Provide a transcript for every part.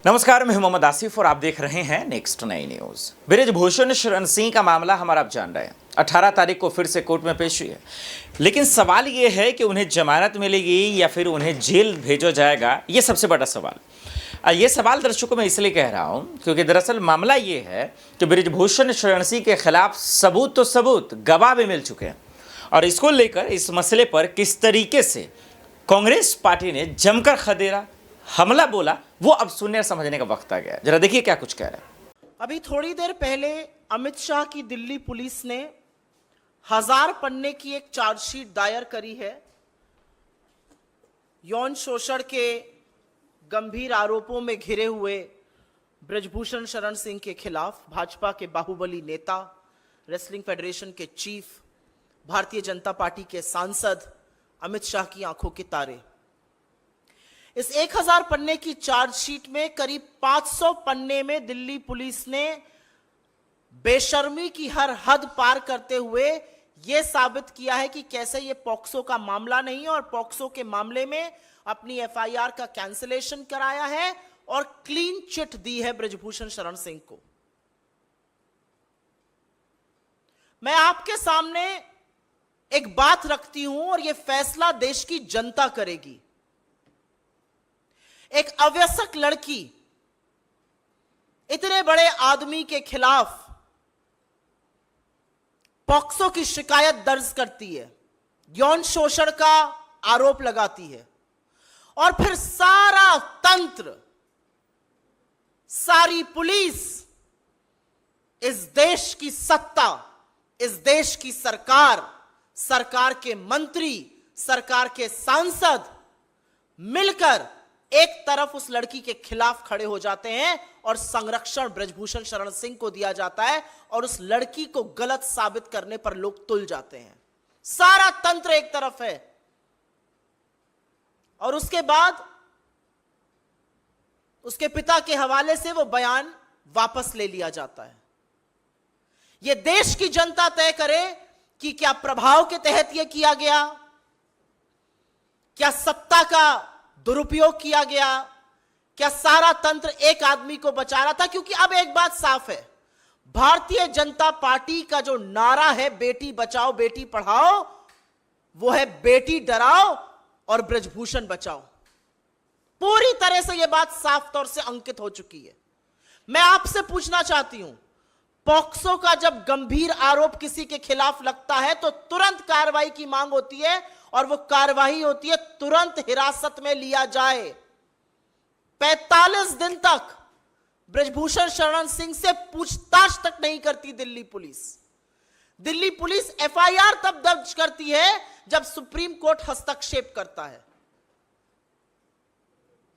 नमस्कार, मैं मोहम्मद आसिफ और आप देख रहे हैं नेक्स्ट नई न्यूज। बृजभूषण शरण सिंह का मामला हमारा आप जान रहे हैं, 18 तारीख को फिर से कोर्ट में पेश हुई है। लेकिन सवाल ये है कि उन्हें जमानत मिलेगी या फिर उन्हें जेल भेजा जाएगा, ये सबसे बड़ा सवाल। ये सवाल दर्शकों मैं इसलिए कह रहा हूं क्योंकि दरअसल मामला ये है कि बृजभूषण शरण सिंह के खिलाफ सबूत गवाह भी मिल चुके हैं और इसको लेकर इस मसले पर किस तरीके से कांग्रेस पार्टी ने जमकर खदेड़ा, हमला बोला, वो अब सुनने और समझने का वक्त आ गया। जरा देखिए क्या कुछ कह रहे हैं। अभी थोड़ी देर पहले अमित शाह की दिल्ली पुलिस ने 1000 पन्ने की एक चार्जशीट दायर करी है यौन शोषण के गंभीर आरोपों में घिरे हुए बृजभूषण शरण सिंह के खिलाफ। भाजपा के बाहुबली नेता, रेसलिंग फेडरेशन के चीफ, भारतीय जनता पार्टी के सांसद अमित शाह की आंखों के तारे। इस 1000 पन्ने की चार्जशीट में करीब 500 पन्ने में दिल्ली पुलिस ने बेशर्मी की हर हद पार करते हुए यह साबित किया है कि कैसे यह पॉक्सो का मामला नहीं है और पॉक्सो के मामले में अपनी एफआईआर का कैंसिलेशन कराया है और क्लीन चिट दी है बृजभूषण शरण सिंह को। मैं आपके सामने एक बात रखती हूं और यह फैसला देश की जनता करेगी। एक अवयस्क लड़की इतने बड़े आदमी के खिलाफ पॉक्सो की शिकायत दर्ज करती है, यौन शोषण का आरोप लगाती है और फिर सारा तंत्र, सारी पुलिस, इस देश की सत्ता, इस देश की सरकार, सरकार के मंत्री, सरकार के सांसद मिलकर एक तरफ उस लड़की के खिलाफ खड़े हो जाते हैं और संरक्षण बृजभूषण शरण सिंह को दिया जाता है और उस लड़की को गलत साबित करने पर लोग तुल जाते हैं। सारा तंत्र एक तरफ है और उसके बाद उसके पिता के हवाले से वो बयान वापस ले लिया जाता है। यह देश की जनता तय करे कि क्या प्रभाव के तहत यह किया गया, क्या सत्ता का दुरुपयोग किया गया, क्या सारा तंत्र एक आदमी को बचा रहा था। क्योंकि अब एक बात साफ है, भारतीय जनता पार्टी का जो नारा है बेटी बचाओ बेटी पढ़ाओ, वो है बेटी डराओ और बृजभूषण बचाओ। पूरी तरह से यह बात साफ तौर से अंकित हो चुकी है। मैं आपसे पूछना चाहती हूं, पॉक्सो का जब गंभीर आरोप किसी के खिलाफ लगता है तो तुरंत कार्रवाई की मांग होती है और वो कार्रवाई होती है तुरंत हिरासत में लिया जाए। 45 दिन तक बृजभूषण शरण सिंह से पूछताछ तक नहीं करती Delhi police. Delhi police FIR तब दर्ज करती है जब सुप्रीम कोर्ट हस्तक्षेप करता है।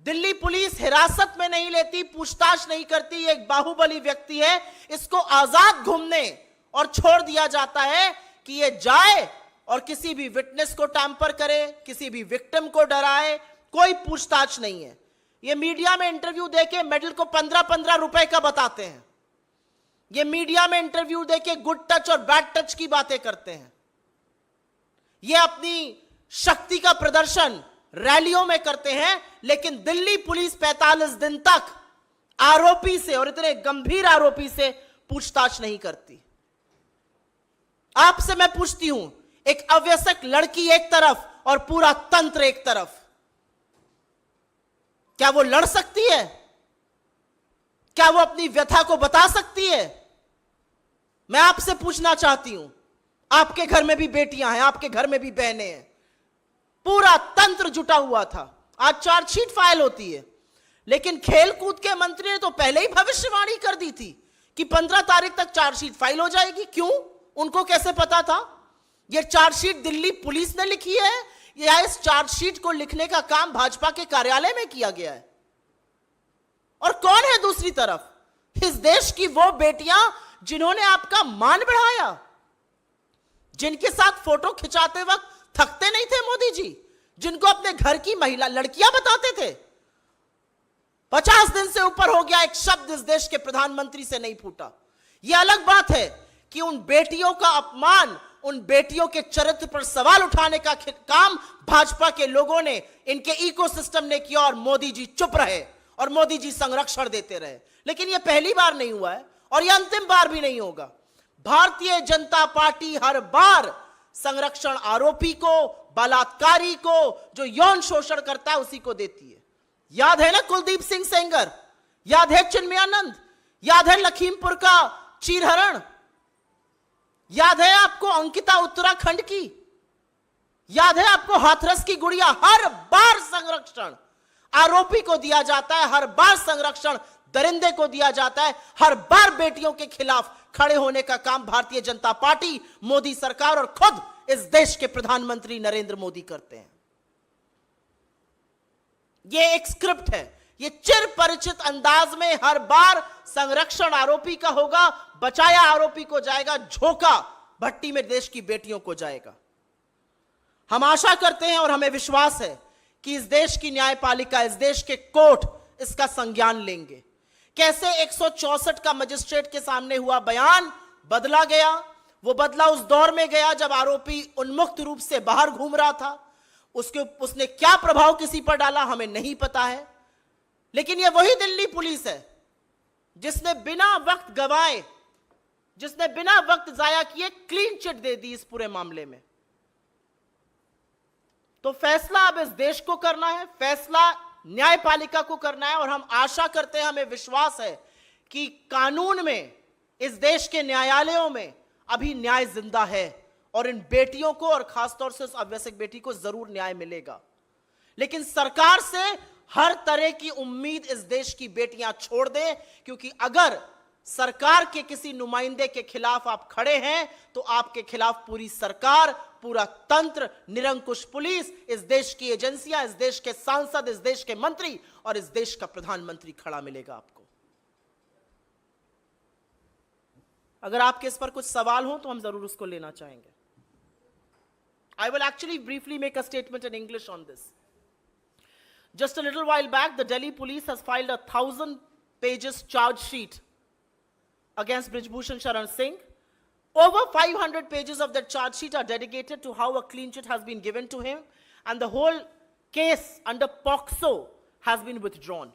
दिल्ली पुलिस हिरासत में नहीं लेती, पूछताछ नहीं करती। एक बाहुबली व्यक्ति है, इसको आजाद घूमने और छोड़ दिया जाता है कि ये जाए और किसी भी विटनेस को टैंपर करे, किसी भी विक्टिम को डराए। कोई पूछताछ नहीं है। ये मीडिया में इंटरव्यू देके मेडल को 15-15 रुपए का बताते हैं। ये मीडिया में इंटरव्यू देके गुड टच और बैड टच की बातें करते हैं। ये अपनी शक्ति का प्रदर्शन रैलियों में करते हैं, लेकिन दिल्ली पुलिस 45 दिन तक आरोपी से, और इतने गंभीर आरोपी से, पूछताछ नहीं करती। आपसे मैं पूछती हूं, एक अवयस्क लड़की एक तरफ और पूरा तंत्र एक तरफ, क्या वो लड़ सकती है? क्या वो अपनी व्यथा को बता सकती है? मैं आपसे पूछना चाहती हूं, आपके घर में भी बेटियां हैं, आपके घर में भी बहनें हैं, पूरा तंत्र जुटा हुआ था। आज चार्जशीट फाइल होती है, लेकिन खेलकूद के मंत्री ने तो पहले ही भविष्यवाणी कर दी थी कि 15 तारीख तक चार्जशीट फाइल हो जाएगी। क्यों? उनको कैसे पता था? यह चार्जशीट दिल्ली पुलिस ने लिखी है या इस चार्जशीट को लिखने का काम भाजपा के कार्यालय में किया गया है? और कौन है दूसरी तरफ? इस देश की वो बेटियां जिन्होंने आपका मान बढ़ाया, जिनके साथ फोटो खिंचाते वक्त थकते नहीं थे मोदी जी, जिनको अपने घर की महिला लड़कियां बताते थे। 50 दिन से ऊपर हो गया, एक शब्द इस देश के प्रधानमंत्री से नहीं फूटा। यह अलग बात है कि उन बेटियों का अपमान, उन बेटियों के चरित्र पर सवाल उठाने का काम भाजपा के लोगों ने, इनके इकोसिस्टम ने किया और मोदी जी चुप रहे और मोदी जी संरक्षण देते रहे। लेकिन यह पहली बार नहीं हुआ है और यह अंतिम बार भी नहीं होगा। भारतीय जनता पार्टी हर बार संरक्षण आरोपी को, बलात्कारी को, जो यौन शोषण करता है उसी को देती है। याद है ना कुलदीप सिंह सेंगर, याद है चिन्मयानंद, याद है लखीमपुर का चीरहरण, याद है आपको अंकिता उत्तराखंड की, याद है आपको हाथरस की गुड़िया। हर बार संरक्षण आरोपी को दिया जाता है, हर बार संरक्षण दरिंदे को दिया जाता है, हर बार बेटियों के खिलाफ खड़े होने का काम भारतीय जनता पार्टी, मोदी सरकार और खुद इस देश के प्रधानमंत्री नरेंद्र मोदी करते हैं। यह एक स्क्रिप्ट है, यह चिर परिचित अंदाज में हर बार संरक्षण आरोपी का होगा, बचाया आरोपी को जाएगा, झोंका भट्टी में देश की बेटियों को जाएगा। हम आशा करते हैं और हमें विश्वास है कि इस देश की न्यायपालिका, इस देश के कोर्ट इसका संज्ञान लेंगे। कैसे 164 का मजिस्ट्रेट के सामने हुआ बयान बदला गया, वो बदला उस दौर में गया जब आरोपी उन्मुक्त रूप से बाहर घूम रहा था। उसने क्या प्रभाव किसी पर डाला हमें नहीं पता है, लेकिन यह वही दिल्ली पुलिस है जिसने बिना वक्त गवाए, जिसने बिना वक्त जाया किए क्लीन चिट दे दी इस पूरे मामले में। तो फैसला अब इस देश को करना है, फैसला न्यायपालिका को करना है और हम आशा करते हैं, हमें विश्वास है कि कानून में, इस देश के न्यायालयों में अभी न्याय जिंदा है और इन बेटियों को और खासतौर से उस अवैसक बेटी को जरूर न्याय मिलेगा। लेकिन सरकार से हर तरह की उम्मीद इस देश की बेटियां छोड़ दें, क्योंकि अगर सरकार के किसी नुमाइंदे के खिलाफ आप खड़े हैं तो आपके खिलाफ पूरी सरकार, पूरा तंत्र, निरंकुश पुलिस, इस देश की एजेंसियां, इस देश के सांसद, इस देश के मंत्री और इस देश का प्रधानमंत्री खड़ा मिलेगा आपको। अगर आपके इस पर कुछ सवाल हो तो हम जरूर उसको लेना चाहेंगे। I will actually briefly make a statement in English on this. Just a little while back, the Delhi police has filed a 1,000 pages charge sheet against Brijbhushan Sharan Singh. Over 500 pages of that charge sheet are dedicated to how a clean chit has been given to him, and the whole case under POCSO has been withdrawn.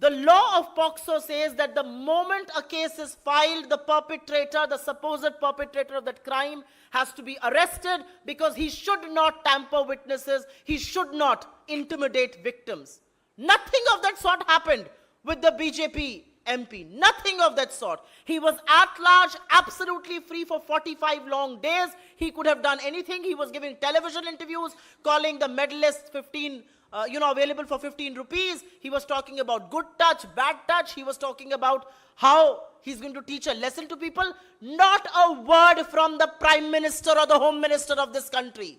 The law of POCSO says that the moment a case is filed, the perpetrator, the supposed perpetrator of that crime, has to be arrested because he should not tamper witnesses, he should not intimidate victims. Nothing of that sort happened with the BJP MP. Nothing of that sort. He was at large, absolutely free for 45 long days. He could have done anything. He was giving television interviews, calling the medalists 15 available for 15 rupees. He was talking about good touch, bad touch. He was talking about how he's going to teach a lesson to people. Not a word from the Prime Minister or the Home Minister of this country.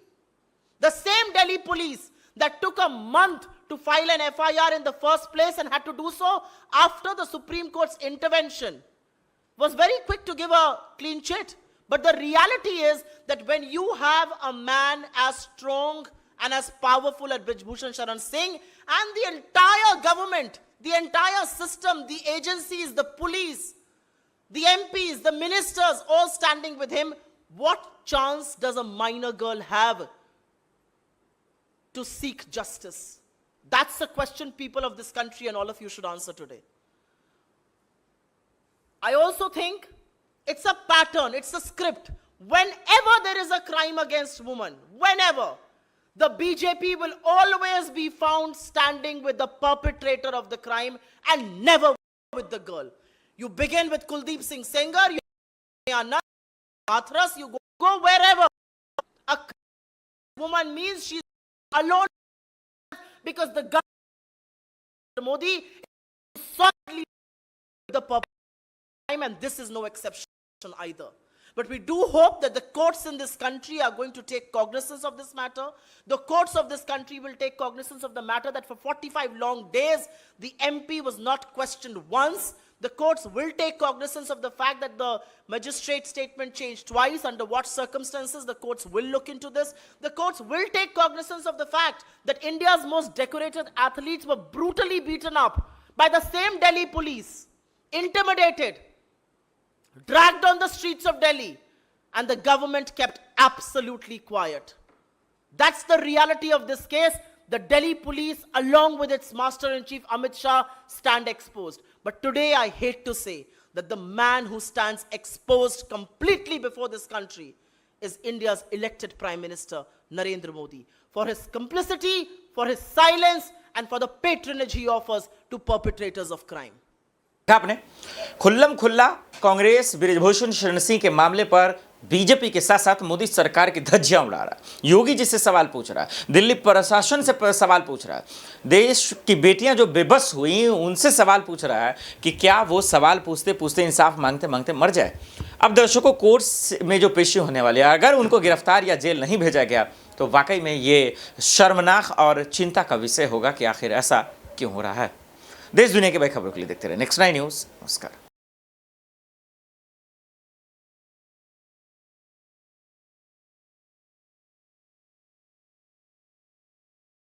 The same Delhi police that took a month to file an FIR in the first place and had to do so after the Supreme Court's intervention was very quick to give a clean chit. But the reality is that when you have a man as strong and as powerful as Brijbhushan Sharan Singh and the entire government, the entire system, the agencies, the police, the MPs, the ministers all standing with him, what chance does a minor girl have to seek justice? That's the question people of this country and all of you should answer today. I also think it's a pattern, it's a script. Whenever there is a crime against women, whenever, the BJP will always be found standing with the perpetrator of the crime and never with the girl. You begin with Kuldeep Singh Sengar, you Hathras, you go wherever. A woman means she's alone because the government, Modi, is solidly the perpetrator of crime, and this is no exception either. But we do hope that the courts in this country are going to take cognizance of this matter. The courts of this country will take cognizance of the matter that for 45 long days, the MP was not questioned once. The courts will take cognizance of the fact that the magistrate statement changed twice. Under what circumstances, the courts will look into this. The courts will take cognizance of the fact that India's most decorated athletes were brutally beaten up by the same Delhi police, intimidated, dragged on the streets of Delhi, and the government kept absolutely quiet. That's the reality of this case. the Delhi police, along with its Master-in-Chief Amit Shah, stand exposed. But today I hate to say that the man who stands exposed completely before this country is India's elected Prime Minister, Narendra Modi, for his complicity, for his silence, and for the patronage he offers to perpetrators of crime. आपने खुल्लम खुल्ला कांग्रेस बृजभूषण शरण सिंह के मामले पर BJP के साथ साथ मोदी सरकार की धज्जियां उड़ा रहा है। योगी जी से सवाल पूछ रहा है, दिल्ली प्रशासन से सवाल पूछ रहा है, देश की बेटियां जो बेबस हुई उनसे सवाल पूछ रहा है कि क्या वो सवाल पूछते पूछते इंसाफ मांगते मांगते मर जाए। अब दर्शकों, कोर्ट में जो पेशी होने वाली है, अगर उनको गिरफ्तार या जेल नहीं भेजा गया तो वाकई में ये शर्मनाक और चिंता का विषय होगा कि आखिर ऐसा क्यों हो रहा है। देश दुनिया की बड़ी खबरों के लिए देखते रहे नेक्स्ट 9 न्यूज़। नमस्कार।